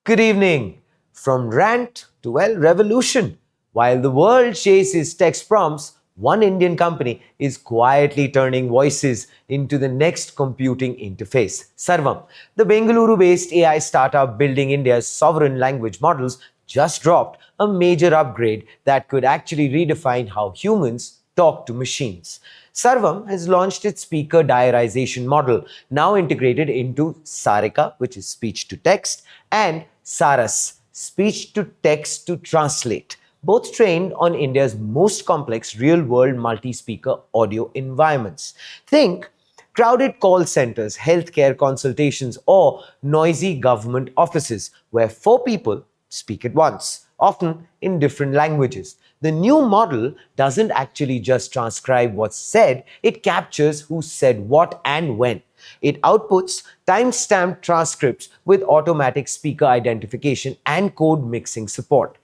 Good evening. From rant to, revolution. While the world chases text prompts, one Indian company is quietly turning voices into the next computing interface. Sarvam, the Bengaluru-based AI startup building India's sovereign language models, just dropped a major upgrade that could actually redefine how humans talk to machines. Sarvam has launched its speaker diarization model, now integrated into Sarika, which is speech to text, and Saras, speech to text to translate, both trained on India's most complex real-world multi-speaker audio environments. Think crowded call centers, healthcare consultations, or noisy government offices where four people speak at once, often in different languages. The new model doesn't actually just transcribe what's said, it captures who said what and when. It outputs time-stamped transcripts with automatic speaker identification and code mixing support.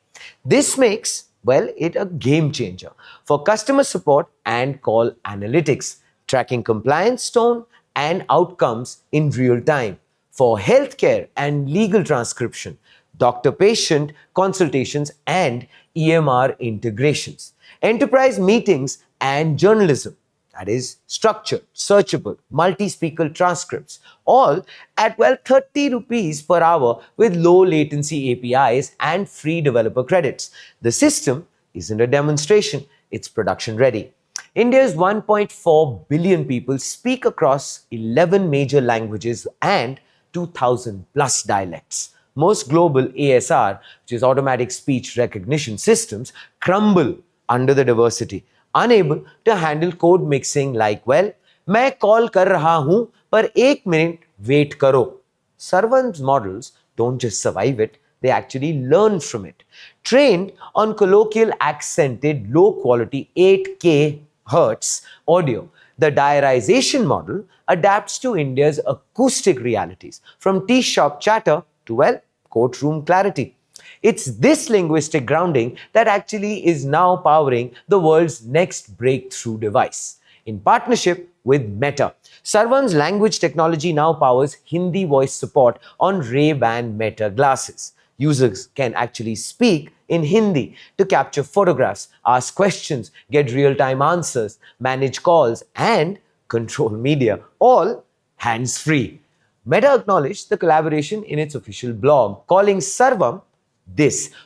This makes, it a game changer for customer support and call analytics, tracking compliance tone and outcomes in real time. For healthcare and legal transcription, doctor-patient consultations and EMR integrations, enterprise meetings and journalism, that is structured, searchable, multi-speaker transcripts, all at 30 rupees per hour with low latency APIs and free developer credits. The system isn't a demonstration, it's production ready. India's 1.4 billion people speak across 11 major languages and 2,000 plus dialects. Most global ASR, which is automatic speech recognition systems, crumble under the diversity, unable to handle code mixing like, मैं call कर रहा हूं पर 1 minute wait करो. Sarvan's models don't just survive it, they actually learn from it. Trained on colloquial accented low quality 8K Hertz audio, the diarization model adapts to India's acoustic realities, from tea shop chatter to, courtroom clarity. It's this linguistic grounding that actually is now powering the world's next breakthrough device. In partnership with Meta, Sarvan's language technology now powers Hindi voice support on Ray-Ban Meta glasses. Users can actually speak in Hindi to capture photographs, ask questions, get real-time answers, manage calls, and control media, all hands-free. Meta acknowledged the collaboration in its official blog, calling Sarvam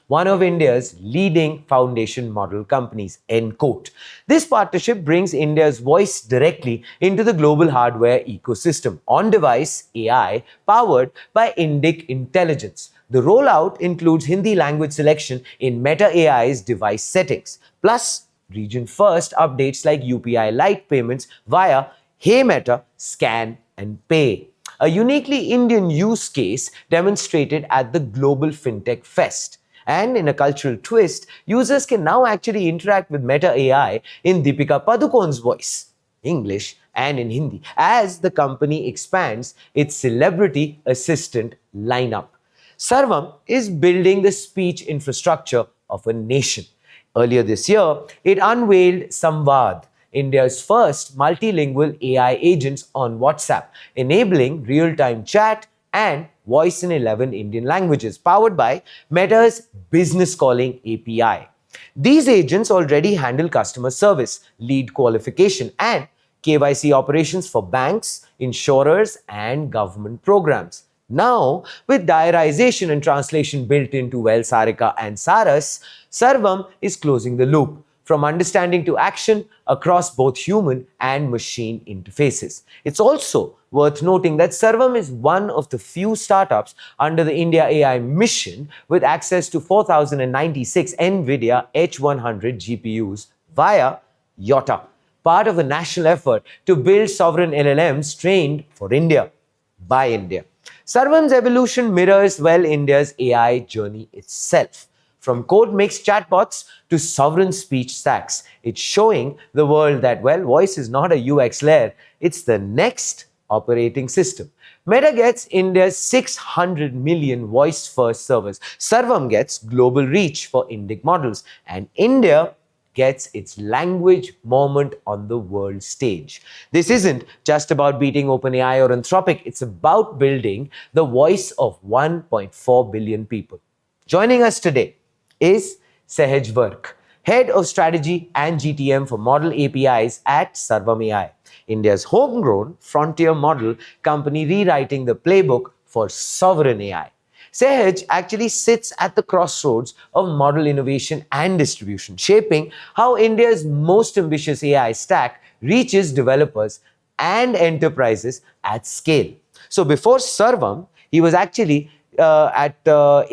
one of India's leading foundation model companies, end quote. This partnership brings India's voice directly into the global hardware ecosystem, on-device AI powered by Indic intelligence. The rollout includes Hindi language selection in Meta AI's device settings, plus region-first updates like UPI Lite payments via Hey Meta, Scan and Pay, a uniquely Indian use case demonstrated at the Global FinTech Fest. And in a cultural twist, users can now actually interact with Meta AI in Deepika Padukone's voice, English and in Hindi, as the company expands its celebrity assistant lineup. Sarvam is building the speech infrastructure of a nation. Earlier this year, it unveiled Samvad, India's first multilingual AI agents on WhatsApp, enabling real-time chat and voice in 11 Indian languages, powered by Meta's business calling API. These agents already handle customer service, lead qualification, and KYC operations for banks, insurers, and government programs. Now, with diarization and translation built into Sarika and Saras, Sarvam is closing the loop, from understanding to action across both human and machine interfaces. It's also worth noting that Sarvam is one of the few startups under the India AI mission with access to 4,096 NVIDIA H100 GPUs via YOTA, part of a national effort to build sovereign LLMs trained for India, by India. Sarvam's evolution mirrors India's AI journey itself. From code-mixed chatbots to sovereign speech stacks, it's showing the world that, voice is not a UX layer, it's the next operating system. Meta gets India's 600 million voice-first servers. Sarvam gets global reach for Indic models. And India gets its language moment on the world stage. This isn't just about beating OpenAI or Anthropic, it's about building the voice of 1.4 billion people. Joining us today is Sahaj Vark, Head of Strategy and GTM for Model APIs at Sarvam AI, India's homegrown frontier model company rewriting the playbook for sovereign AI. Sahaj actually sits at the crossroads of model innovation and distribution, shaping how India's most ambitious AI stack reaches developers and enterprises at scale. So before Sarvam, he was actually at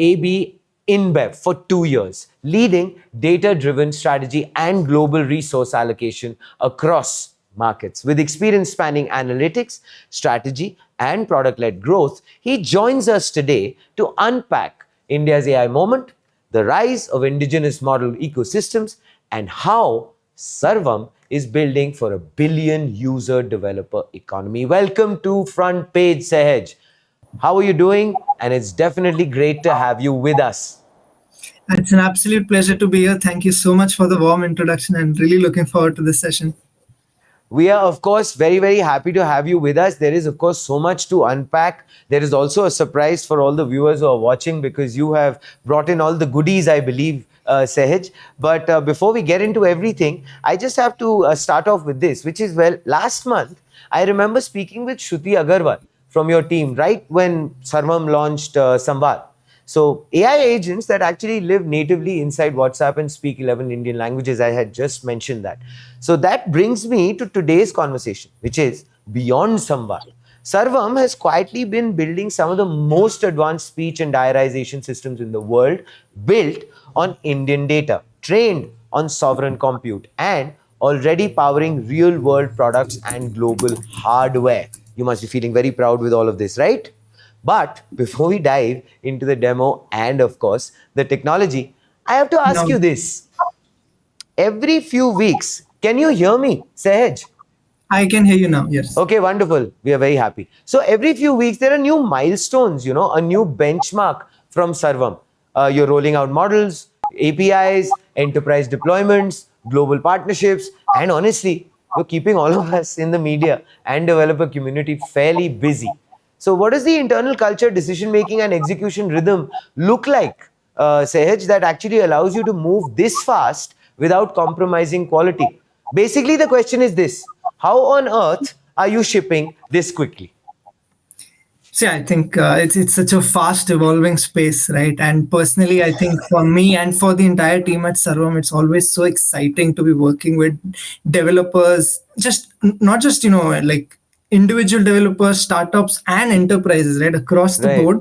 AB InBev for 2 years, leading data driven strategy and global resource allocation across markets. With experience spanning analytics, strategy, and product led growth, he joins us today to unpack India's AI moment, the rise of indigenous model ecosystems, and how Sarvam is building for a billion user developer economy. Welcome to Front Page, Sahaj. How are you doing? And it's definitely great to have you with us. It's an absolute pleasure to be here. Thank you so much for the warm introduction and really looking forward to this session. We are, of course, very, very happy to have you with us. There is, of course, so much to unpack. There is also a surprise for all the viewers who are watching because you have brought in all the goodies, I believe, Sahaj. But before we get into everything, I just have to start off with this, which is, well, last month, I remember speaking with Shruti Agarwal from your team, right when Sarvam launched Samvad. So AI agents that actually live natively inside WhatsApp and speak 11 Indian languages, I had just mentioned that. So that brings me to today's conversation, which is beyond Samvad. Sarvam has quietly been building some of the most advanced speech and diarization systems in the world, built on Indian data, trained on sovereign compute, and already powering real world products and global hardware. You must be feeling very proud with all of this, right? But before we dive into the demo and, of course, the technology, I have to ask Now, you this. Every few weeks, can you hear me, Sahaj? I can hear you now. Yes. Okay, wonderful. We are very happy. So every few weeks, there are new milestones, a new benchmark from Sarvam. You're rolling out models, APIs, enterprise deployments, global partnerships, and honestly, you're keeping all of us in the media and developer community fairly busy. So, what does the internal culture, decision making, and execution rhythm look like, Sahaj, that actually allows you to move this fast without compromising quality? Basically, the question is this: how on earth are you shipping this quickly? See, I think it's such a fast evolving space, right? And personally, I think for me and for the entire team at Sarvam, it's always so exciting to be working with developers, just not just like individual developers, startups, and enterprises, right, across the Right. board.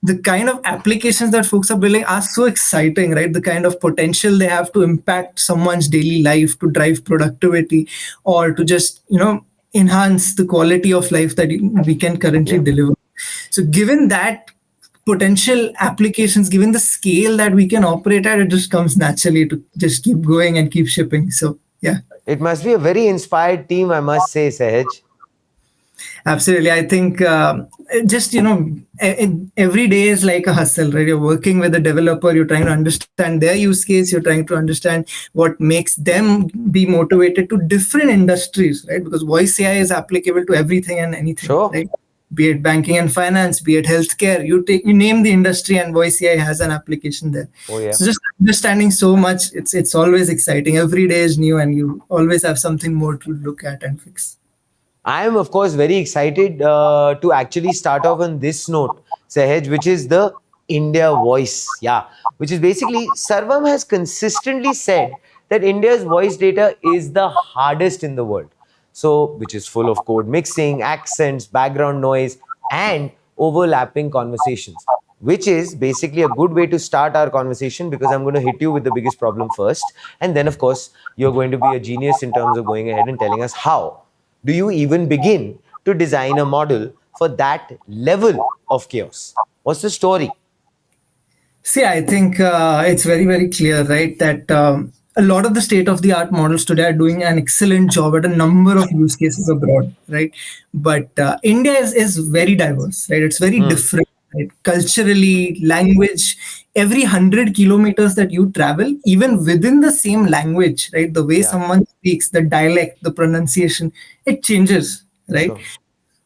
The kind of applications that folks are building are so exciting, right? The kind of potential they have to impact someone's daily life, to drive productivity, or to just enhance the quality of life that we can currently Yeah. deliver. So given that potential applications, given the scale that we can operate at, it just comes naturally to just keep going and keep shipping. So yeah. It must be a very inspired team, I must say, Sahaj. Absolutely. I think just, every day is like a hustle, right? You're working with a developer, you're trying to understand their use case, you're trying to understand what makes them be motivated to different industries, right? Because voice AI is applicable to everything and anything, Sure. right? Be it banking and finance, be it healthcare, you name the industry and voice AI has an application there. Oh, yeah. So just understanding so much, it's always exciting. Every day is new and you always have something more to look at and fix. I am, of course, very excited to actually start off on this note, Sahaj, which is the India voice. Yeah, which is basically Sarvam has consistently said that India's voice data is the hardest in the world. So, which is full of code mixing, accents, background noise, and overlapping conversations, which is basically a good way to start our conversation because I'm going to hit you with the biggest problem first. And then, of course, you're going to be a genius in terms of going ahead and telling us how do you even begin to design a model for that level of chaos? What's the story? See, I think it's very, very clear, right, that a lot of the state of the art models today are doing an excellent job at a number of use cases abroad, right? But India is very diverse, right? It's very Hmm. different. right? Culturally, language, every 100 kilometers that you travel, even within the same language, right? The way Yeah, someone speaks, the dialect, the pronunciation, it changes, right? sure.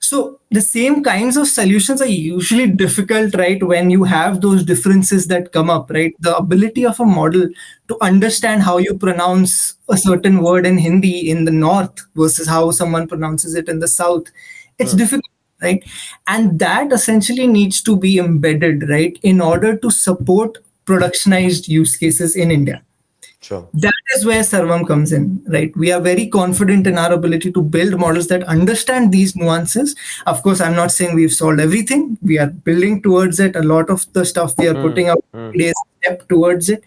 So the same kinds of solutions are usually difficult, right? When you have those differences that come up, right? The ability of a model to understand how you pronounce a certain word in Hindi in the north versus how someone pronounces it in the south, it's Hmm, difficult, right? And that essentially needs to be embedded, right, in order to support productionized use cases in India. sure. That is where Sarvam comes in, right? We are very confident in our ability to build models that understand these nuances. Of course, I'm not saying we've solved everything. We are building towards it. A lot of the stuff we are Hmm, putting out hmm, today is a step towards it.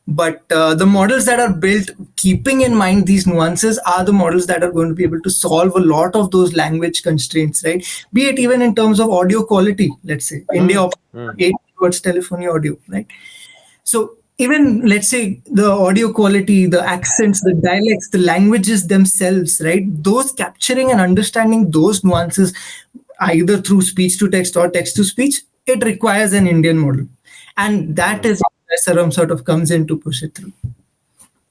But the models that are built keeping in mind these nuances are the models that are going to be able to solve a lot of those language constraints, right? Be it even in terms of audio quality, let's say. India hmm, operates hmm, on 8 kilohertz telephony audio, right? So even let's say the audio quality, the accents, the dialects, the languages themselves, right? Those capturing and understanding those nuances, either through speech to text or text to speech, it requires an Indian model, and that hmm. is where Saram sort of comes in to push it through.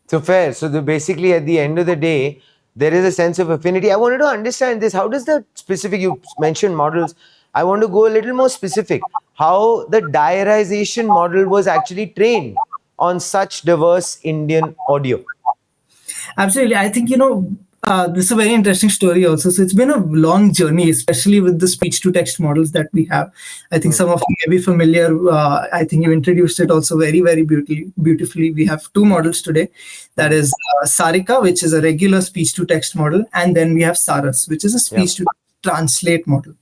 So fair. So basically, at the end of the day, there is a sense of affinity. I wanted to understand this. How does the specific, you mentioned models. I want to go a little more specific. How the diarization model was actually trained on such diverse Indian audio. Absolutely. I think, this is a very interesting story also. So it's been a long journey, especially with the speech to text models that we have. I think Hmm, some of you may be familiar. I think you introduced it also very, very beautifully. We have two models today. That hmm. is Sarika, which is a regular speech to text model. And then we have Saras, which is a Yeah. speech to translate model.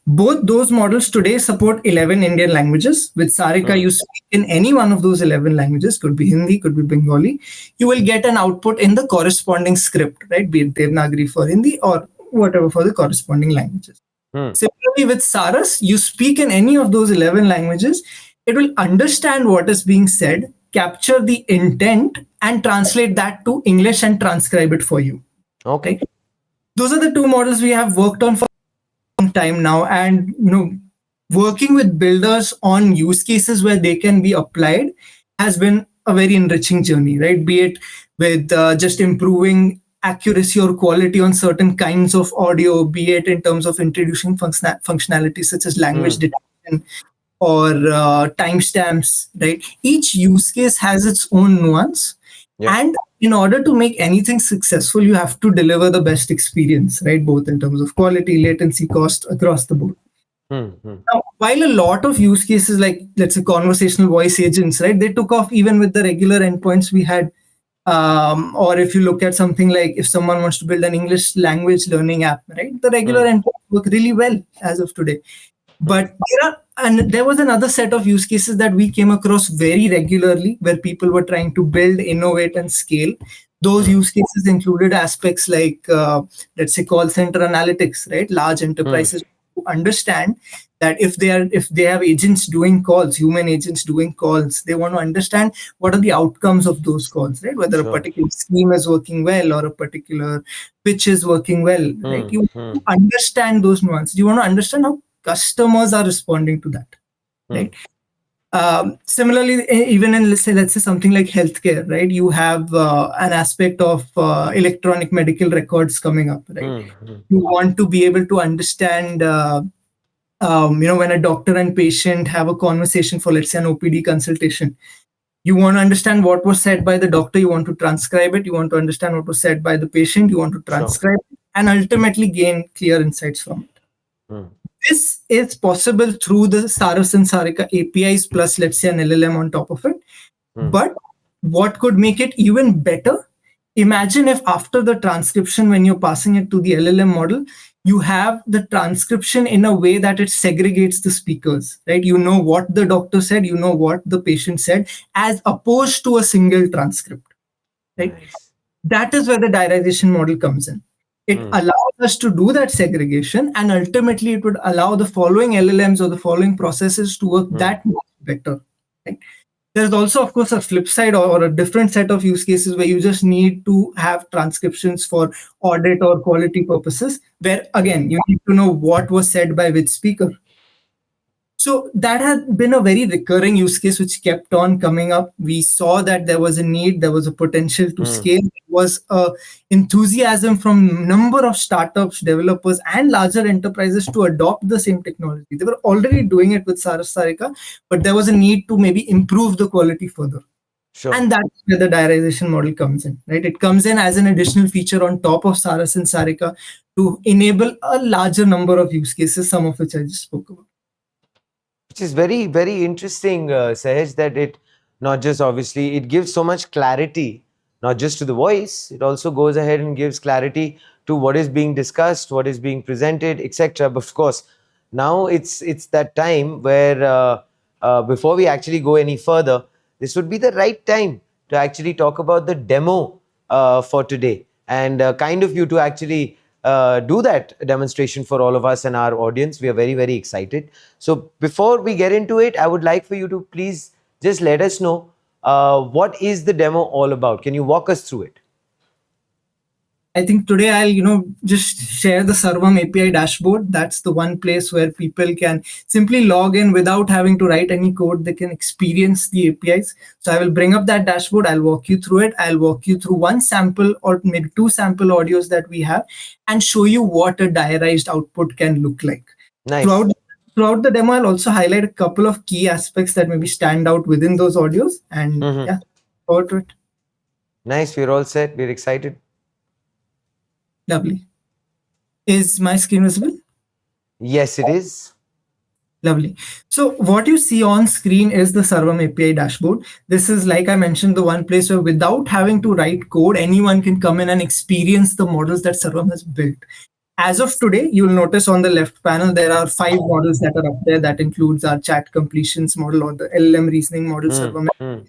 Both those models today support 11 Indian languages. With Sarika, Hmm, you speak in any one of those 11 languages, could be Hindi, could be Bengali. You will get an output in the corresponding script, right? Be it Devanagari for Hindi or whatever for the corresponding languages. hmm. Similarly, with Saras, you speak in any of those 11 languages, it will understand what is being said, capture the intent, and translate that to English and transcribe it for you, Okay. right? Those are the two models we have worked on for time now, and working with builders on use cases where they can be applied has been a very enriching journey, right? Be it with just improving accuracy or quality on certain kinds of audio, be it in terms of introducing functionalities such as language Hmm. detection or timestamps, right? Each use case has its own nuance. Yeah. And in order to make anything successful, you have to deliver the best experience, right? Both in terms of quality, latency, cost across the board. Hmm, hmm, Now, while a lot of use cases like, let's say, conversational voice agents, right, they took off even with the regular endpoints we had. Or if you look at something like if someone wants to build an English language learning app, right, the regular hmm, endpoints work really well as of today. hmm, But there was another set of use cases that we came across very regularly where people were trying to build, innovate, and scale. Those hmm, use cases included aspects like, let's say, call center analytics, right? Large hmm. enterprises to understand that if they have agents doing calls, human agents doing calls, they want to understand what are the outcomes of those calls, right? Whether a Sure. particular scheme is working well or a particular pitch is working well, right? Hmm, You hmm, want to understand those nuances. You want to understand how customers are responding to that, hmm, right? Similarly, even in let's say something like healthcare, right? You have an aspect of electronic medical records coming up, right? hmm, hmm. You want to be able to understand, when a doctor and patient have a conversation for, let's say, an OPD consultation. You want to understand what was said by the doctor. You want to transcribe it. You want to understand what was said by the patient. You want to Sure. transcribe it and ultimately gain clear insights from it. Hmm, This is possible through the Saras and Sarika APIs plus, let's say, an LLM on top of it. hmm, But what could make it even better? Imagine if after the transcription, when you're passing it to the LLM model, you have the transcription in a way that it segregates the speakers, right? You know what the doctor said, you know what the patient said, as opposed to a single transcript, right? nice. That is where the diarization model comes in. It Hmm, allows us to do that segregation, and ultimately it would allow the following LLMs or the following processes to work hmm, that much better. Right? There's also, of course, a flip side or a different set of use cases where you just need to have transcriptions for audit or quality purposes, where hmm. again, you need to know what was said by which speaker. So that had been a very recurring use case which kept on coming up. We saw that there was a need, there was a potential to scale, there was a enthusiasm from number of startups, developers, and larger enterprises to adopt the same technology. They were already doing it with Saras Sarika, but there was a need to maybe improve the quality further. Sure. And that's where the diarization model comes in, right? It comes in as an additional feature on top of Saras and Sarika to enable a larger number of use cases, some of which I just spoke about. Which is very, very interesting, Sahaj, that it not just obviously, it gives so much clarity, not just to the voice, it also goes ahead and gives clarity to what is being discussed, what is being presented, etc. But of course, now it's that time where before we actually go any further, this would be the right time to actually talk about the demo for today, and kind of you to actually do that demonstration for all of us and our audience. We are very, very excited. So before we get into it, I would like for you to please just let us know what is the demo all about. Can you walk us through it? I think today I'll just share the Sarvam API dashboard. That's the one place where people can simply log in without having to write any code. They can experience the APIs. So I will bring up that dashboard. I'll walk you through it. I'll walk you through one sample or maybe two sample audios that we have and show you what a diarized output can look like. Nice. Throughout the demo, I'll also highlight a couple of key aspects that maybe stand out within those audios. And yeah, over to it. Nice. We're all set. We're excited. Lovely. Is my screen visible? Yes, it is. Lovely. So what you see on screen is the Sarvam API dashboard. This is, like I mentioned, the one place where without having to write code, anyone can come in and experience the models that Sarvam has built. As of today, you'll notice on the left panel, there are 5 models that are up there. That includes our chat completions model or the LLM reasoning model, Sarvam.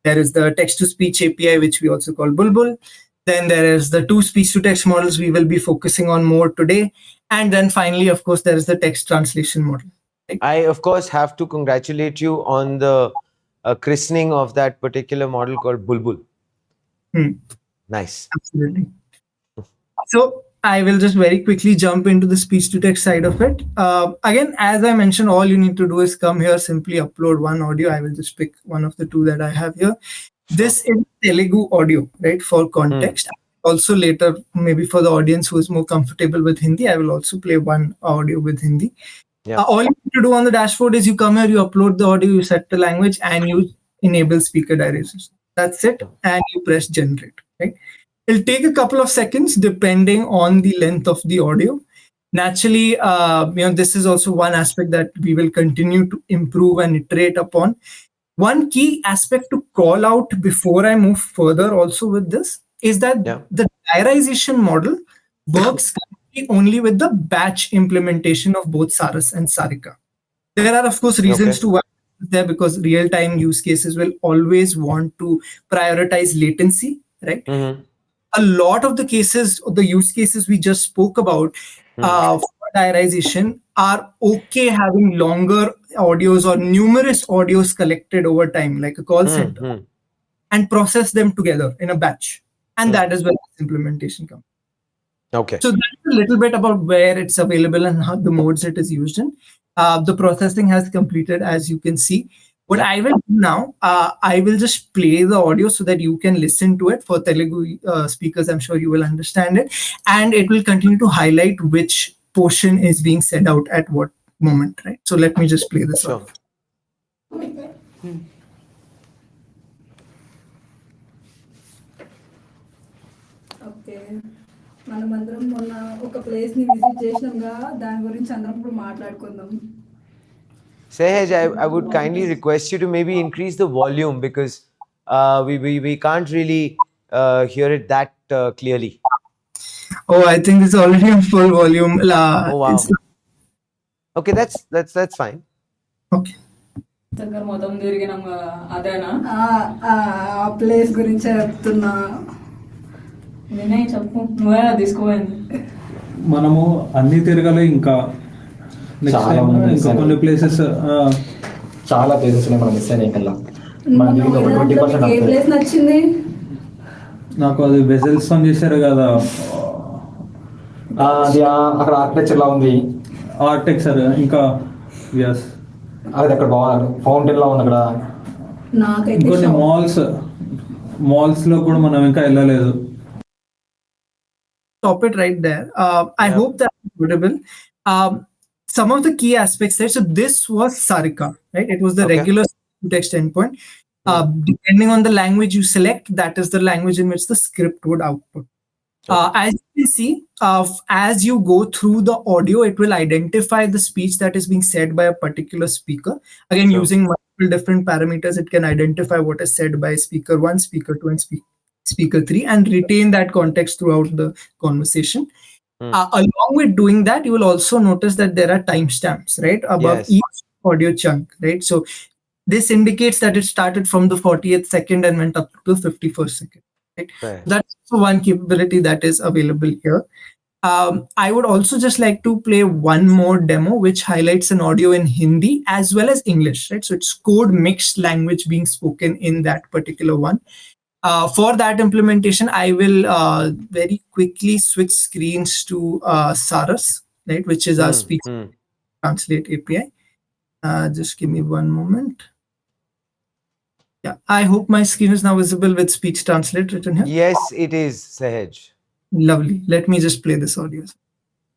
There is the text-to-speech API, which we also call Bulbul. Then there is the 2 speech-to-text models we will be focusing on more today. And then finally, of course, there is the text translation model. I, of course, have to congratulate you on the christening of that particular model called Bulbul. Nice. Absolutely. So I will just very quickly jump into the speech-to-text side of it. Again, as I mentioned, all you need to do is come here, simply upload one audio. I will just pick one of the 2 that I have here. This is Telugu audio, right, for context. Also later, maybe for the audience who is more comfortable with Hindi, I will also play one audio with Hindi. Yeah. All you need to do on the dashboard is you come here, you upload the audio, you set the language, and you enable speaker diarization. That's it, and you press generate, right? It'll take a couple of seconds depending on the length of the audio. Naturally, this is also one aspect that we will continue to improve and iterate upon. One key aspect to call out before I move further also with this is that the diarization model works only with the batch implementation of both Saras and Sarika. There are, of course, reasons to why there, because real-time use cases will always want to prioritize latency, right? A lot of the cases, the use cases we just spoke about for diarization are okay having longer audios or numerous audios collected over time, like a call center, and process them together in a batch. And that is where this implementation comes. Okay. So that's a little bit about where it's available and how the modes it is used in. The processing has completed, as you can see. What I will do now, I will just play the audio so that you can listen to it. For Telugu speakers, I'm sure you will understand it. And it will continue to highlight which portion is being said out at what moment, right? So let me just play this off. Okay. మనమందరం మొన్న ఒక place ని visit చేసినాంగా, దాని గురించి అందరం ఇప్పుడు మాట్లాడుకుందాం. Sahaj, I would kindly request you to maybe increase the volume, because we can't really hear it that clearly. Oh, I think it's already on full volume. Oh wow. Okay, that's fine. Okay. దగ్గర మొత్తం తిరిగినాం అదేనా? ఆ place గురించి చెప్తున్నా. నేనే చెప్పు, నువ్వే తీసుకోవాలి. మనము అన్ని తిరగలే, ఇంకా కొన్ని ప్లేసెస్, చాలా ప్లేసెస్ ఉన్నాయి మనం మిస్ అయినాయి కల్లా. ఏ ప్లేస్ నచ్చింది నాకు? అది వెజల్స్ అని చేశారు కదా, అది అక్కడ ఆర్కిటెక్చర్ లా ఉంది. ఆర్కిటెక్చర్ ఇంకా అది అక్కడ బాగుంది, ఫౌంటైన్ లా ఉంది అక్కడ. నాకైతే ఇంకోటి మాల్స్లో కూడా మనం ఇంకా వెళ్ళలేదు. Stop it right there. I Yeah. hope that's audible. Um, some of the key aspects there. So this was Sarika, right? It was the Okay. regular text endpoint. Hmm. Depending on the language you select, that is the language in which the script would output. Okay. As you can see, as you go through the audio, it will identify the speech that is being said by a particular speaker. Again, Sure. using multiple different parameters, it can identify what is said by speaker one, speaker two, and speaker three, and retain that context throughout the conversation. Hmm. Along with doing that, you will also notice that there are timestamps right above Yes. each audio chunk, right? So this indicates that it started from the 40th second and went up to the 51st second. Right? Fair. That's one capability that is available here. I would also just like to play one more demo which highlights an audio in Hindi as well as English, right? So it's code mixed language being spoken in that particular one. For that implementation, I will very quickly switch screens to Saras, right, which is our Hmm. speech Hmm. translate API. Just give me one moment. Yeah, I hope my screen is now visible with speech translate written here. Yes, it is, Sahaj. Lovely. Let me just play this audio.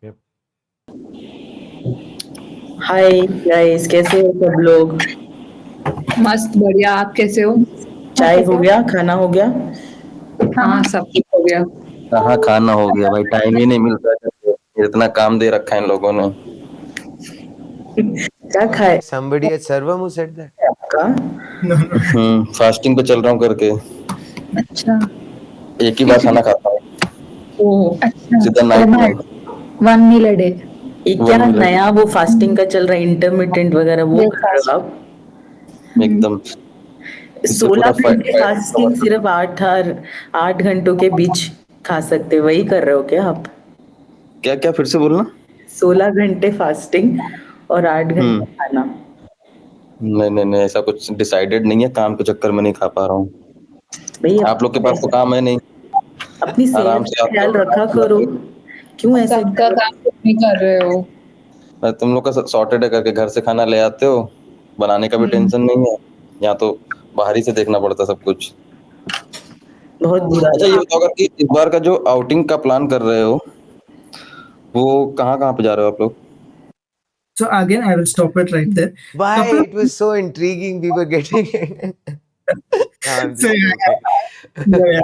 Yep. Hi guys, कैसे हो सब लोग? मस्त बढ़िया। आप कैसे हो? चाय हो गया, खाना हो गया? हाँ, सब कुछ हो गया। कहाँ खाना हो गया भाई, टाइम ही नहीं मिलता है। इतना काम दे रखा है इन लोगों ने। क्या खाए Somebody at Sarvam who said that. आपका? No. फास्टिंग पे चल रहा हूँ करके, अच्छा। एक ही बार खाना खाता हूँ, ओह अच्छा। सीधा नाइट में। 1 meal a day। ये क्या नया वो फास्टिंग का चल रहा है, इंटरमिटेंट वगैरह, वो Yes, कर रहे हो आप? एकदम 16 घंटे फास्टिंग सिर्फ 8 घंटों के बीच खा सकते, वही कर रहे हो क्या आप? क्या क्या फिर से बोलना? 16 घंटे फास्टिंग और 8 घंटे खाना। नहीं, ऐसा कुछ डिसाइडेड नहीं है, काम के चक्कर में नहीं खा पा रहा हूँ। भैया आप लोग के पास तो काम है नहीं, अपनी आराम सेहत से का आप ख्याल रखा करो। क्यों ऐसे सबका काम तुम नहीं कर रहे हो। तुम लोग का सॉर्टेड है करके घर से खाना ले आते हो, बनाने का भी टेंशन नहीं है। यहाँ तो बाहर ही से देखना पड़ता सब कुछ। बहुत बुरा। अच्छा ये बताओ कि इस बार का जो आउटिंग का प्लान कर रहे हो, वो कहाँ कहाँ पे जा रहे हो आप लोग? So again, I will stop it right there. Why? It was so intriguing. We were getting. No, I'm So, just joking. yeah,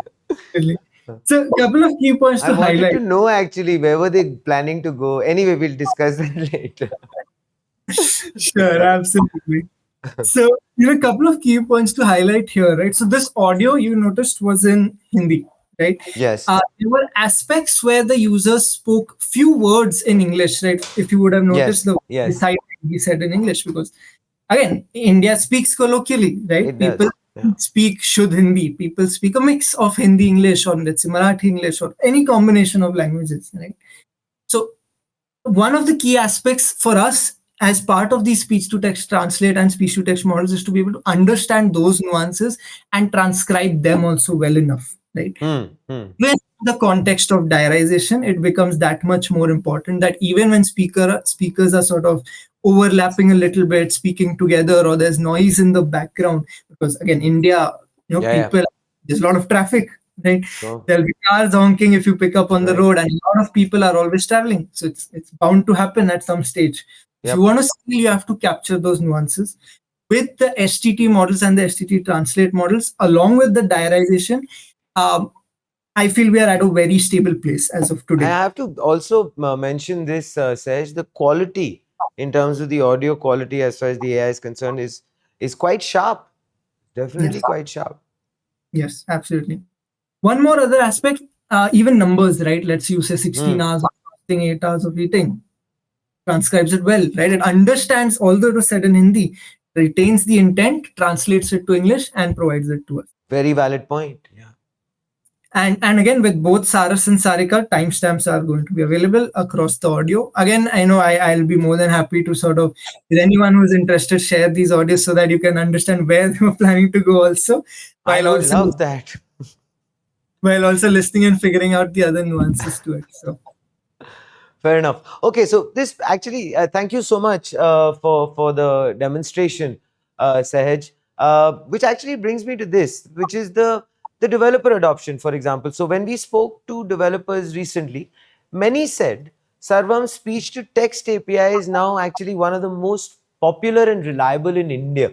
really. So couple of key points I to wanted highlight. to know actually where were they planning to go. Anyway, we'll discuss that later. Sure, absolutely. So, a couple of key points to highlight here, right? So, this audio you noticed was in Hindi, right? Yes. There were aspects where the users spoke few words in English, right? If you would have noticed Yes. beside he said in English, because again, India speaks colloquially, right? It does. People Yeah. speak Shuddh Hindi. People speak a mix of Hindi English or let's say Marathi English or any combination of languages, right? So one of the key aspects for us as part of these speech to text translate and speech to text models is to be able to understand those nuances and transcribe them also well enough, right? With the context of diarization, it becomes that much more important that even when speakers are sort of overlapping a little bit, speaking together, or there's noise in the background, because again, India, people, there's a lot of traffic, right? Sure. There'll be cars honking if you pick up on the Right. road, and a lot of people are always traveling. So it's bound to happen at some stage. If Yep. you want to see, you have to capture those nuances. With the STT models and the STT translate models, along with the diarization, I feel we are at a very stable place as of I today. have to also mention this, Sej, the quality in terms of the audio quality as far as the AI is concerned is quite sharp. Definitely Yes. quite sharp. Yes, absolutely. One more other aspect, even numbers, right? Let's use say 16 hours of fasting, 8 hours of eating, transcribes it well, right? It understands, although it was said in Hindi, retains the intent, translates it to English, and provides it to us. Very valid point. Yeah. And again, with both Saras and Sarika, timestamps are going to be available across the audio. Again, I know I'll be more than happy to sort of, with anyone who's interested, share these audios so that you can understand where they were planning to go also. I would love that. While also listening and figuring out the other nuances to it. So Fair enough. Okay, so this actually, thank you so much for the demonstration, Sahaj. Which actually brings me to this, which is the developer adoption, for example. So when we spoke to developers recently, many said Sarvam's speech to text API is now actually one of the most popular and reliable in India,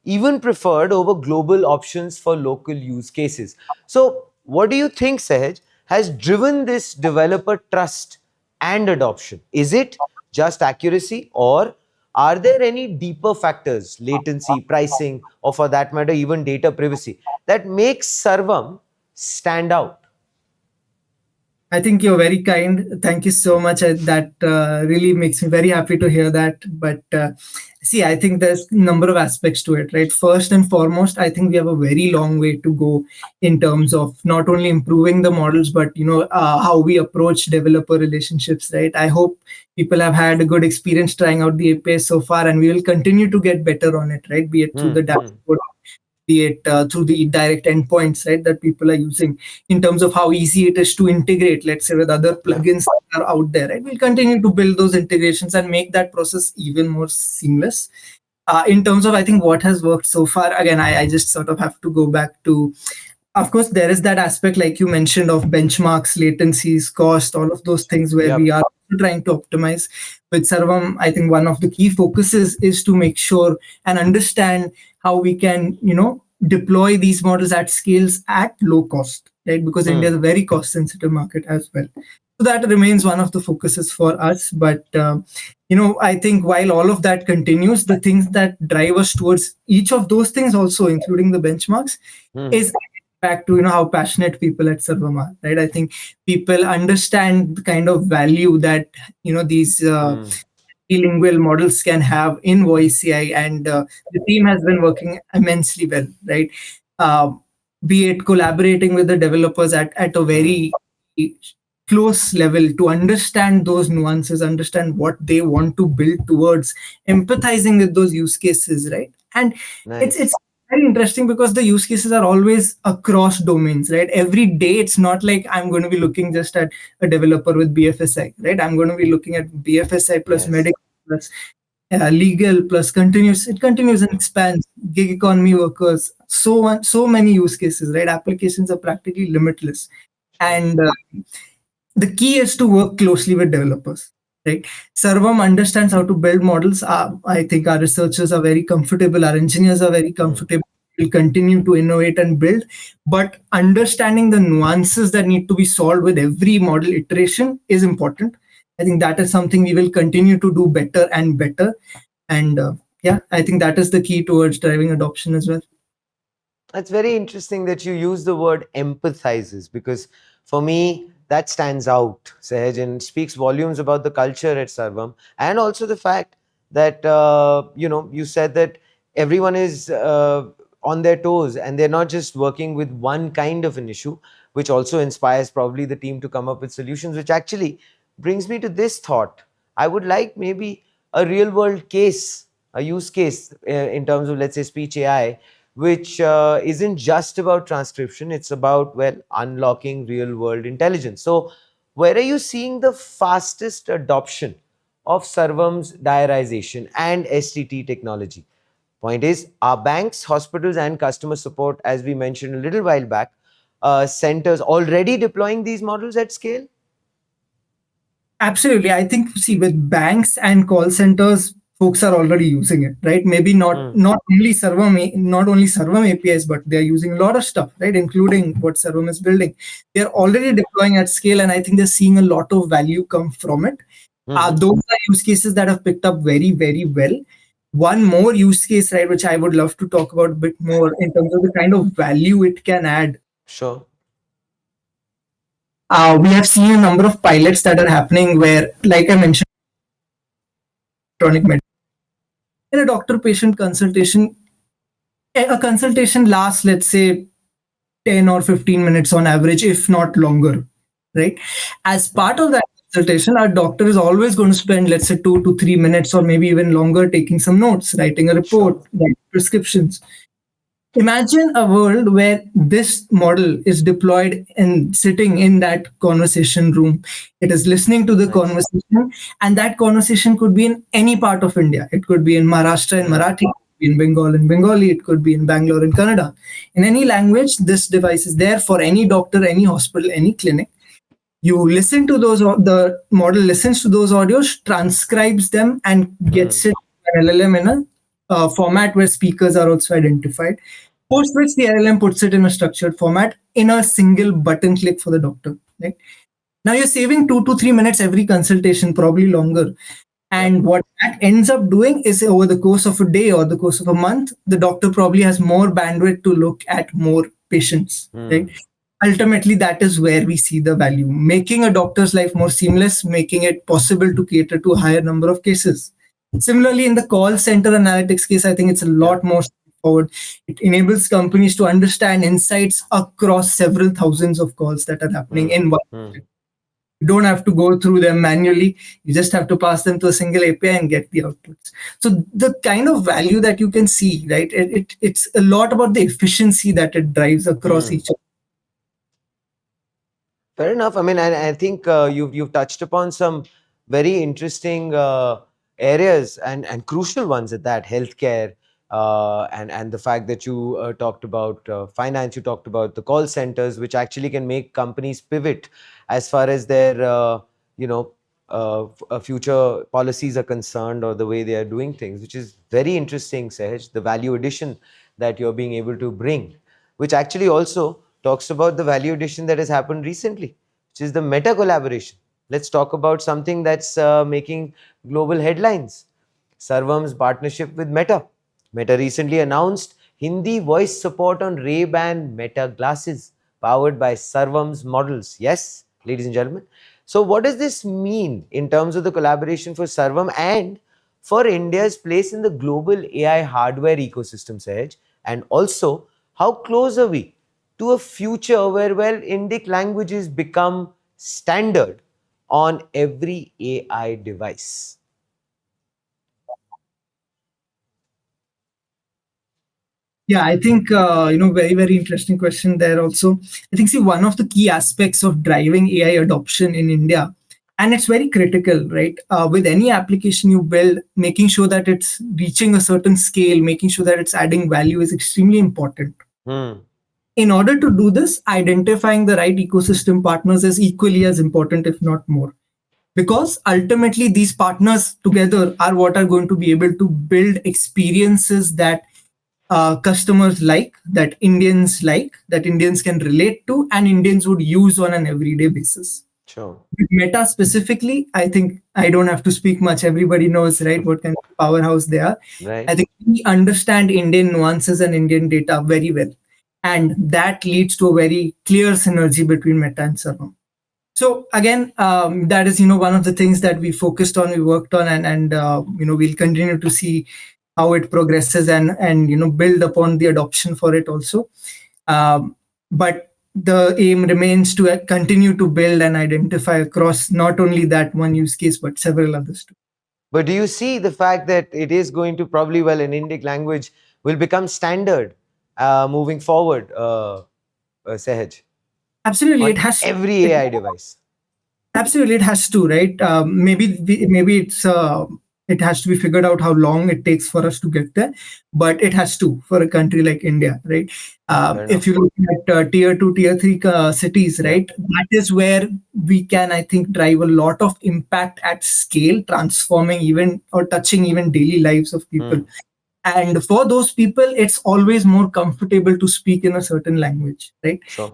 even preferred over global options for local use cases. So, what do you think, Sahaj, has driven this developer trust and adoption? Is it just accuracy, or are there any deeper factors, latency, pricing, or for that matter, even data privacy, that makes Sarvam stand out? I think you're very kind. Thank you so much. That really makes me very happy to hear that. But see, I think there's a number of aspects to it, right? First and foremost, I think we have a very long way to go in terms of not only improving the models, but how we approach developer relationships, right? I hope people have had a good experience trying out the API so far, and we will continue to get better on it, right? Be it through the dashboard, be it through the direct endpoints, right, that people are using, in terms of how easy it is to integrate, let's say, with other plugins that are out there, right? We'll continue to build those integrations and make that process even more seamless. In terms of, I think, what has worked so far, again, I just sort of have to go back to, of course, there is that aspect, like you mentioned, of benchmarks, latencies, cost, all of those things where Yep. we are trying to optimize. With Sarvam, I think one of the key focuses is to make sure and understand how we can, deploy these models at scales at low cost, right? Because India is a very cost sensitive market as well. So that remains one of the focuses for us. But, I think while all of that continues, the things that drive us towards each of those things also, including the benchmarks, is back to how passionate people at Sarvam are, right? I think people understand the kind of value that these multilingual models can have in voice AI, and the team has been working immensely well, right? Uh, be it collaborating with the developers at a very close level to understand those nuances, understand what they want to build towards, empathizing with those use cases, right? And Nice. it's very interesting because the use cases are always across domains, right? Every day, it's not like I'm going to be looking just at a developer with BFSI, right? I'm going to be looking at BFSI plus Yes. medical plus legal plus continuous. It continues and expands. Gig economy workers, so many use cases, right? Applications are practically limitless, and the key is to work closely with developers, right? Sarvam understands how to build models. I think our researchers are very comfortable, our engineers are very comfortable. We'll continue to innovate and build, but understanding the nuances that need to be solved with every model iteration is important. I think that is something we will continue to do better and better. And yeah, I think that is the key towards driving adoption as well. It's very interesting that you use the word empathizes, because for me that stands out, Sahaj, and speaks volumes about the culture at Sarvam, and also the fact that you said that everyone is on their toes and they're not just working with one kind of an issue, which also inspires probably the team to come up with solutions. Which actually brings me to this thought. I would like maybe a real world case, a use case in terms of, let's say, speech AI, which isn't just about transcription. It's about, well, unlocking real world intelligence. So where are you seeing the fastest adoption of Sarvam's diarization and STT technology? Point is, are banks, hospitals, and customer support, as we mentioned a little while back, centers already deploying these models at scale? Absolutely. I think, see, with banks and call centers, folks are already using it, right? Maybe not only Sarvam APIs, but they're using a lot of stuff, right? Including what Sarvam is building. They're already deploying at scale, and I think they're seeing a lot of value come from it. Those are use cases that have picked up very, very well. One more use case, right, which I would love to talk about a bit more in terms of the kind of value it can add. Sure. We have seen a number of pilots that are happening where, like I mentioned, electronic medicine, in a doctor-patient consultation, a consultation lasts, let's say, 10 or 15 minutes on average, if not longer, right? As part of that consultation, our doctor is always going to spend, let's say, 2 to 3 minutes or maybe even longer taking some notes, writing a report, writing prescriptions. Imagine a world where this model is deployed and sitting in that conversation room. It is listening to the Nice. conversation, and that conversation could be in any part of India. It could be in Maharashtra in Marathi, it could be in Bengal in Bengali, it could be in Bangalore in Kannada. In any language, this device is there for any doctor, any hospital, any clinic. You listen to those, the model listens to those audios, transcribes them, and gets it an LLM in a format where speakers are also identified. Post which the LLM puts it in a structured format in a single button click for the doctor. Right now, you're saving 2 to 3 minutes every consultation, probably longer. And what that ends up doing is over the course of a day or the course of a month, the doctor probably has more bandwidth to look at more patients. Right. Ultimately, that is where we see the value, making a doctor's life more seamless, making it possible to cater to a higher number of cases. Similarly, in the call center analytics case, I think it's a lot more straightforward. It enables companies to understand insights across several thousands of calls that are happening in one. You don't have to go through them manually. You just have to pass them to a single API and get the outputs. So the kind of value that you can see, right? It's a lot about the efficiency that it drives across each of. Fair enough. I mean, I think you've touched upon some very interesting areas and crucial ones at that: healthcare, and the fact that you talked about finance. You talked about the call centers, which actually can make companies pivot as far as their future policies are concerned, or the way they are doing things, which is very interesting, Sahaj. The value addition that you're being able to bring, which actually also talks about the value addition that has happened recently, which is the meta collaboration. Let's talk about something that's making global headlines: Sarvam's partnership with Meta. Meta recently announced Hindi voice support on Ray-Ban Meta glasses powered by Sarvam's models. Yes, ladies and gentlemen. So what does this mean in terms of the collaboration for Sarvam and for India's place in the global AI hardware ecosystem, Sahaj? And also, how close are we to a future where, well, Indic languages become standard on every AI device? Yeah, I think very very interesting question there. Also, I think see one of the key aspects of driving AI adoption in India, and it's very critical, right? With any application you build, making sure that it's reaching a certain scale, making sure that it's adding value is extremely important. In order to do this, identifying the right ecosystem partners is equally as important, if not more, because ultimately these partners together are what are going to be able to build experiences that customers like, that Indians can relate to, and Indians would use on an everyday basis. Sure. With Meta specifically, I think I don't have to speak much. Everybody knows, right, what kind of powerhouse they are. Right. I think we understand Indian nuances and Indian data very well. And that leads to a very clear synergy between Meta and Sarvam. So again, that is one of the things that we focused on, we worked on, and we'll continue to see how it progresses and build upon the adoption for it also. But the aim remains to continue to build and identify across not only that one use case but several others too. But do you see the fact that it is going to probably, well, an Indic language will become standard moving forward, Sahaj? Absolutely, On it has every AI device. Absolutely, it has to, right? Maybe it has to be figured out how long it takes for us to get there, but it has to for a country like India, right? If you look at tier 2, tier 3 cities, right, that is where we can, I think, drive a lot of impact at scale, transforming even or touching even daily lives of people. And for those people, it's always more comfortable to speak in a certain language, right? Sure.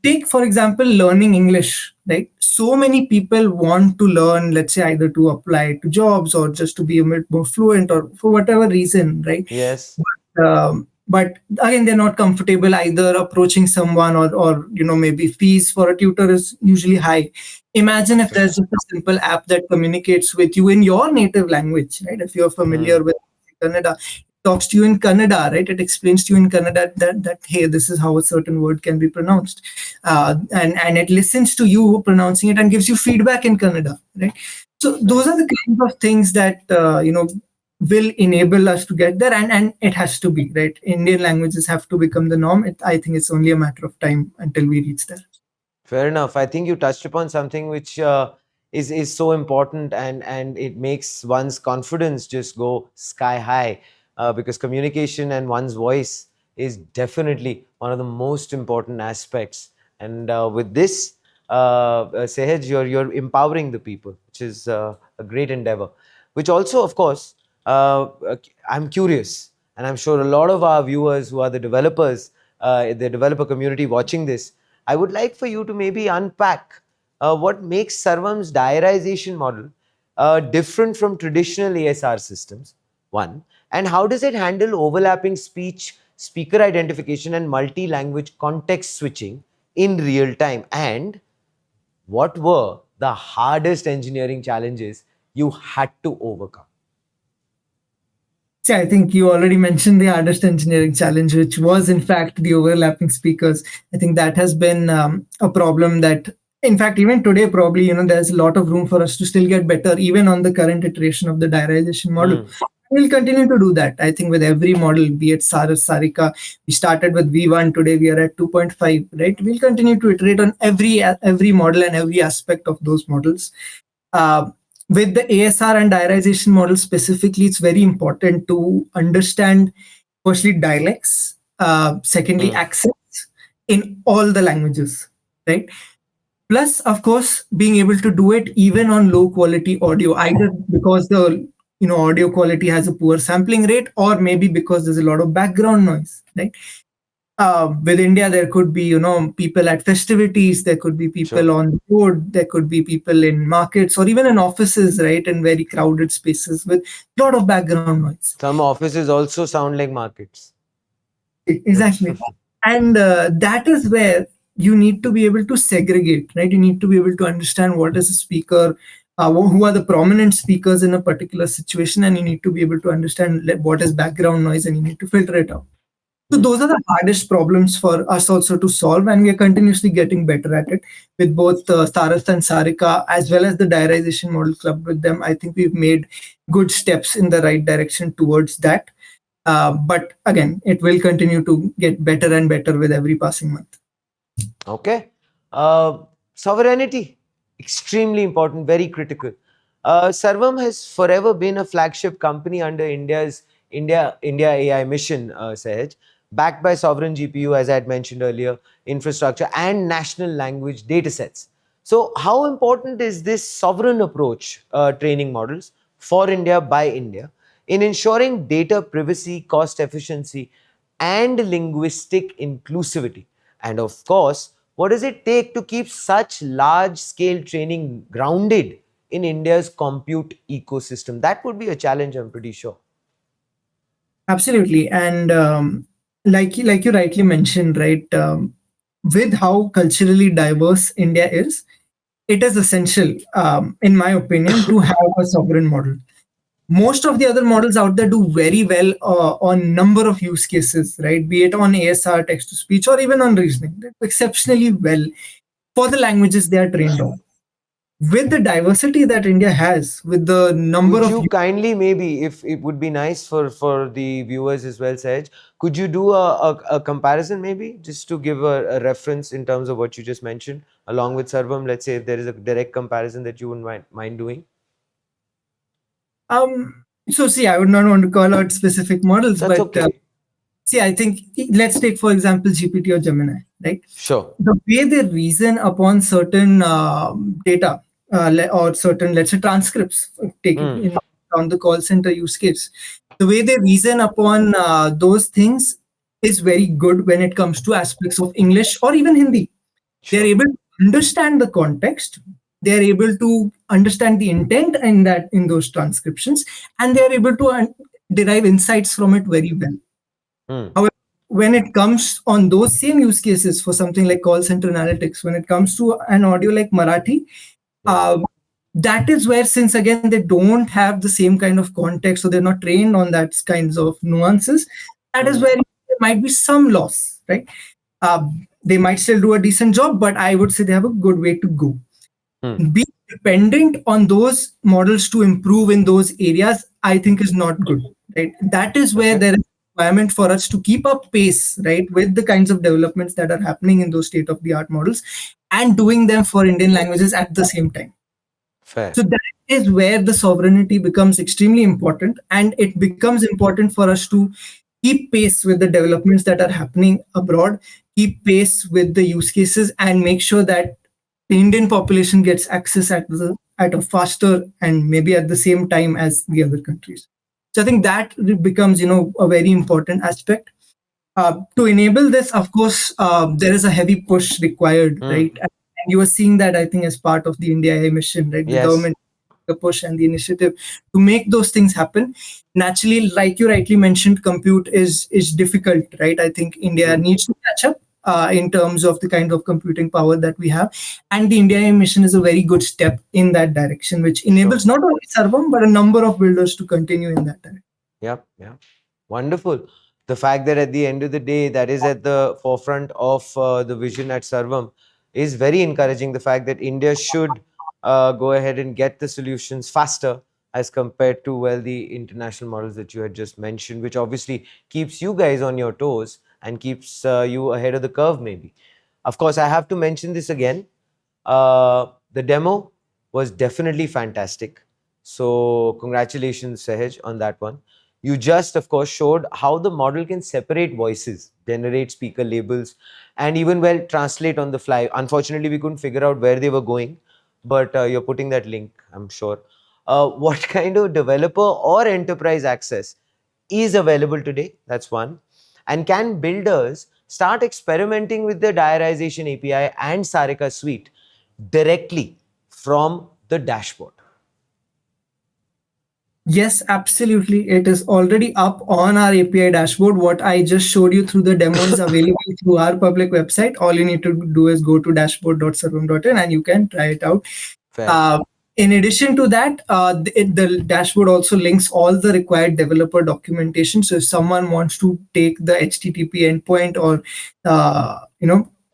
Take, for example, learning English, right? So many people want to learn, let's say, either to apply to jobs or just to be a bit more fluent or for whatever reason, right? Yes. But again, they're not comfortable either approaching someone or maybe fees for a tutor is usually high. Imagine if there's just a simple app that communicates with you in your native language, right? If you're familiar with Kannada, talks to you in Kannada, right? It explains to you in Kannada that hey, this is how a certain word can be pronounced, and it listens to you pronouncing it and gives you feedback in Kannada, right? So those are the kinds of things that will enable us to get there, and it has to be right. Indian languages have to become the norm. I think it's only a matter of time until we reach there. Fair enough. I think you touched upon something which is so important, and it makes one's confidence just go sky high, because communication and one's voice is definitely one of the most important aspects. And with this, Sehaj, you're empowering the people, which is a great endeavor. Which also, of course, I'm curious, and I'm sure a lot of our viewers who are the developers, the developer community watching this, I would like for you to maybe unpack what makes Sarvam's diarization model different from traditional ASR systems, one, and how does it handle overlapping speech, speaker identification, and multi-language context switching in real time, and what were the hardest engineering challenges you had to overcome? See, I think you already mentioned the hardest engineering challenge, which was in fact the overlapping speakers. I think that has been a problem that, in fact, even today, probably, there's a lot of room for us to still get better, even on the current iteration of the diarization model. We'll continue to do that. I think with every model, be it Saras, Sarika, we started with V1, today we are at 2.5, right? We'll continue to iterate on every model and every aspect of those models. With the ASR and diarization model specifically, it's very important to understand, firstly, dialects, secondly, accents in all the languages, right? Plus, of course, being able to do it even on low quality audio, either because the audio quality has a poor sampling rate, or maybe because there's a lot of background noise, right? With India, there could be, people at festivities, there could be people on the road, there could be people in markets or even in offices, right, in very crowded spaces with a lot of background noise. Some offices also sound like markets. Exactly. And that is where you need to be able to segregate, right? You need to be able to understand what is a speaker, who are the prominent speakers in a particular situation, and you need to be able to understand what is background noise, and you need to filter it out. So those are the hardest problems for us also to solve, and we are continuously getting better at it with both Saras and Sarika, as well as the diarization model club with them. I think we've made good steps in the right direction towards that. But again, it will continue to get better and better with every passing month. Okay. Sovereignty, extremely important, very critical. Sarvam has forever been a flagship company under India AI mission, Sahaj, backed by sovereign GPU, as I had mentioned earlier, infrastructure, and national language datasets. So, how important is this sovereign approach, training models for India by India, in ensuring data privacy, cost efficiency, and linguistic inclusivity? And of course, what does it take to keep such large scale training grounded in India's compute ecosystem? That would be a challenge, I'm pretty sure. Absolutely. And like you rightly mentioned, right, with how culturally diverse India is, it is essential, in my opinion, to have a sovereign model. Most of the other models out there do very well on number of use cases, right? Be it on ASR, text to speech, or even on reasoning. They do exceptionally well for the languages they are trained on. With the diversity that India has, with the number Could of you kindly, maybe, if it would be nice for the viewers as well, Sahaj, could you do a comparison, maybe, just to give a reference in terms of what you just mentioned, along with Sarvam? Let's say if there is a direct comparison that you wouldn't mind doing. So see, I would not want to call out specific models, That's but okay. see, I think let's take, for example, GPT or Gemini, right? Sure. The way they reason upon certain data, or certain, let's say, transcripts, taking in on the call center use case, the way they reason upon those things is very good when it comes to aspects of English or even Hindi. They're Sure. able to understand the context, they're able to understand the intent in those transcriptions, and they're able to derive insights from it very well. However, when it comes on those same use cases for something like call center analytics, when it comes to an audio like Marathi, that is where, since again they don't have the same kind of context, so they're not trained on that kinds of nuances, that is where there might be some loss, right? They might still do a decent job, but I would say they have a good way to go. Being dependent on those models to improve in those areas, I think is not good, right? That is where Okay. there is requirement for us to keep up pace, right, with the kinds of developments that are happening in those state of the art models and doing them for Indian languages at the same time. Fair. So that is where the sovereignty becomes extremely important, and it becomes important for us to keep pace with the developments that are happening abroad, keep pace with the use cases, and make sure that the Indian population gets access at a faster and maybe at the same time as the other countries. So I think that becomes a very important aspect. To enable this, of course, there is a heavy push required, Hmm. right? And you are seeing that, I think, as part of the India AI mission, right? The Yes. government, the push and the initiative to make those things happen. Naturally, like you rightly mentioned, compute is difficult, right? I think India True. needs to catch up in terms of the kind of computing power that we have, and the India AI mission is a very good step in that direction, which Sure. enables not only Sarvam but a number of builders to continue in that direction. Yep. Yeah. Wonderful. The fact that at the end of the day, that is at the forefront of the vision at Sarvam is very encouraging. The fact that India should go ahead and get the solutions faster as compared to, well, the international models that you had just mentioned, which obviously keeps you guys on your toes and keeps you ahead of the curve, maybe. Of course, I have to mention this again. The demo was definitely fantastic. So, congratulations, Sahaj, on that one. You just, of course, showed how the model can separate voices, generate speaker labels, and even, well, translate on the fly. Unfortunately, we couldn't figure out where they were going, but you're putting that link, I'm sure. What kind of developer or enterprise access is available today? That's one. And can builders start experimenting with the diarization API and Sarika suite directly from the dashboard? Yes, absolutely. It is already up on our API dashboard. What I just showed you through the demo is available through our public website. All you need to do is go to dashboard.sarvam.in and you can try it out. Fair. Uh, in addition to that, the dashboard also links all the required developer documentation. So if someone wants to take the HTTP endpoint or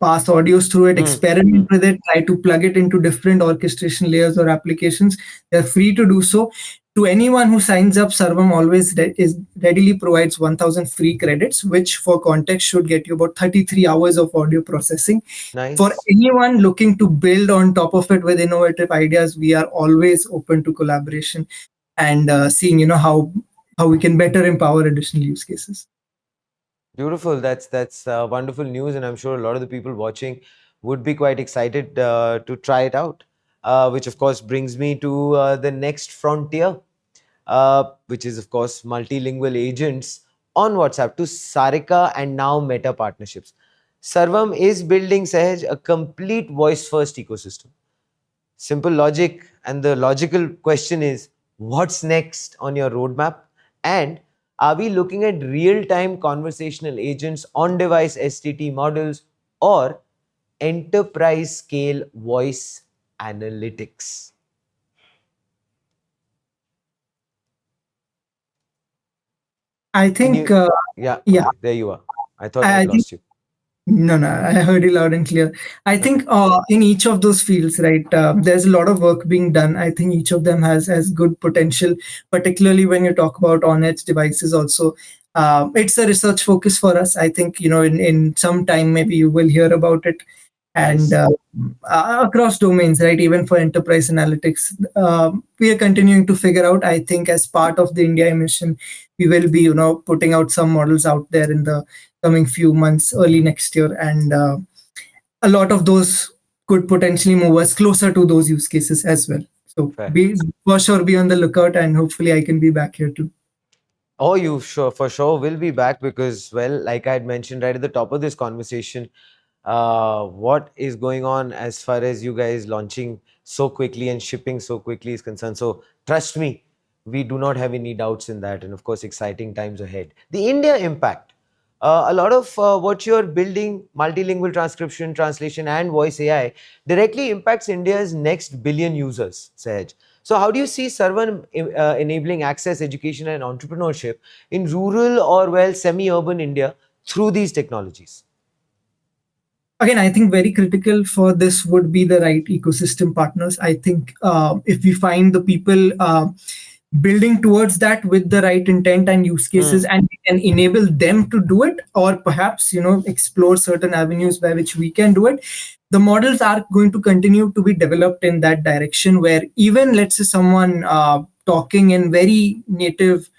pass audios through it, Hmm. experiment with it, try to plug it into different orchestration layers or applications, they're free to do so. To anyone who signs up, Sarvam always readily provides 1,000 free credits, which for context should get you about 33 hours of audio processing. For Nice. anyone looking to build on top of it with innovative ideas, we are always open to collaboration and seeing how we can better empower additional use cases. Beautiful. That's wonderful news, and I'm sure a lot of the people watching would be quite excited to try it out. Which of course brings me to the next frontier, which is of course multilingual agents on WhatsApp to Sarika and now Meta partnerships. Sarvam is building, Sahaj, a complete voice first ecosystem. Simple logic, and the logical question is, what's next on your roadmap? And are we looking at real time conversational agents, on device STT models, or enterprise scale voice analytics? I Can think, you? Yeah, yeah, okay, there you are. I thought I I'd think lost you. no, I heard you loud and clear. I Okay. think in each of those fields, right, there's a lot of work being done. I think each of them has good potential, particularly when you talk about on-edge devices. Also, it's a research focus for us. I think in some time maybe you will hear about it, and Nice. across domains, right? Even for enterprise analytics, we are continuing to figure out. I think as part of the India mission, we will be putting out some models out there in the coming few months, early next year, and a lot of those could potentially move us closer to those use cases as well. So Fair. be for sure be on the lookout, and hopefully I can be back here too. Oh, you sure for sure will be back because, well, like I had mentioned right at the top of this conversation, what is going on as far as you guys launching so quickly and shipping so quickly is concerned. So trust me, we do not have any doubts in that, and of course, exciting times ahead. The India impact. A lot of what you're building, multilingual transcription, translation, and voice AI, directly impacts India's next billion users, Sahaj. So, how do you see Sarvan enabling access, education, and entrepreneurship in rural or, well, semi urban India through these technologies? Again, I think very critical for this would be the right ecosystem partners. I think if we find the people building towards that with the right intent and use cases, and we can enable them to do it, or perhaps explore certain avenues by which we can do it. The models are going to continue to be developed in that direction, where even, let's say, someone talking in very native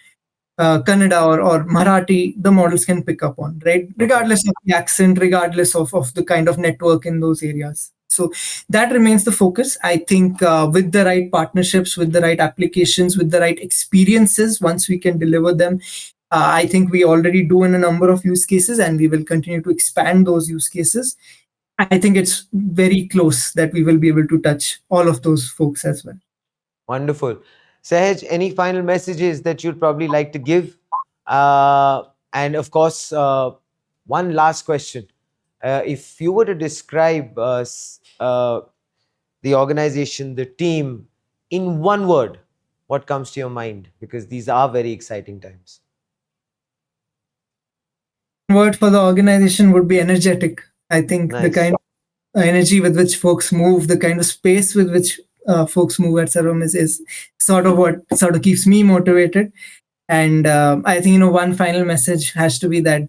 Kannada or Marathi, the models can pick up on, right? Regardless of the accent, regardless of the kind of network in those areas. So that remains the focus. I think with the right partnerships, with the right applications, with the right experiences, once we can deliver them, I think we already do in a number of use cases, and we will continue to expand those use cases. I think it's very close that we will be able to touch all of those folks as well. Wonderful. Sahaj, any final messages that you'd probably like to give? And of course, one last question. If you were to describe the organization, the team, in one word, what comes to your mind? Because these are very exciting times. Word for the organization would be energetic. I think the Nice. kind of energy with which folks move, the kind of space with which folks move at Sarvam is sort of what sort of keeps me motivated. And I think one final message has to be that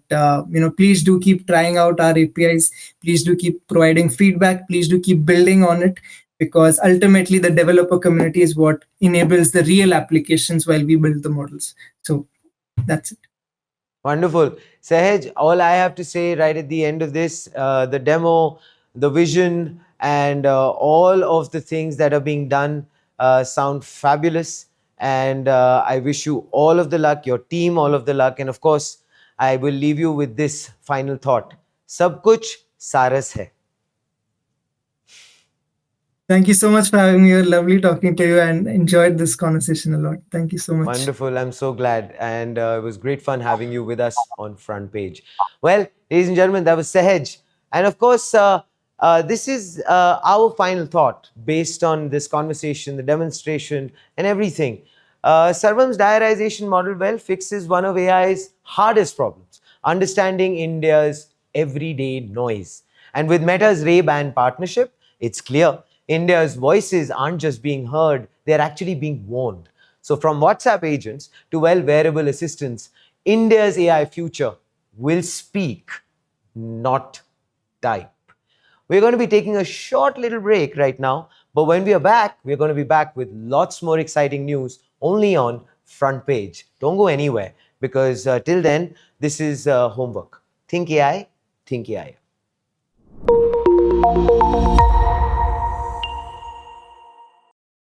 please do keep trying out our APIs. Please do keep providing feedback. Please do keep building on it, because ultimately the developer community is what enables the real applications while we build the models. So that's it. Wonderful. Sahaj, all I have to say right at the end of this, the demo, the vision, and all of the things that are being done sound fabulous. And I wish you all of the luck, your team all of the luck. And of course, I will leave you with this final thought. Sab kuch saras hai. Thank you so much for having me. Lovely talking to you, and enjoyed this conversation a lot. Thank you so much. Wonderful. I'm so glad. And it was great fun having you with us on Front Page. Well, ladies and gentlemen, that was Sahaj. And of course, this is our final thought based on this conversation, the demonstration, and everything. Sarvam's diarization model well fixes one of AI's hardest problems, understanding India's everyday noise. And with Meta's Ray-Ban partnership, it's clear India's voices aren't just being heard, they're actually being warned. So from WhatsApp agents to wearable assistants, India's AI future will speak, not type. We're going to be taking a short little break right now, but when we are back, we're going to be back with lots more exciting news only on Front Page. Don't go anywhere, because till then, this is homework. Think AI, think AI.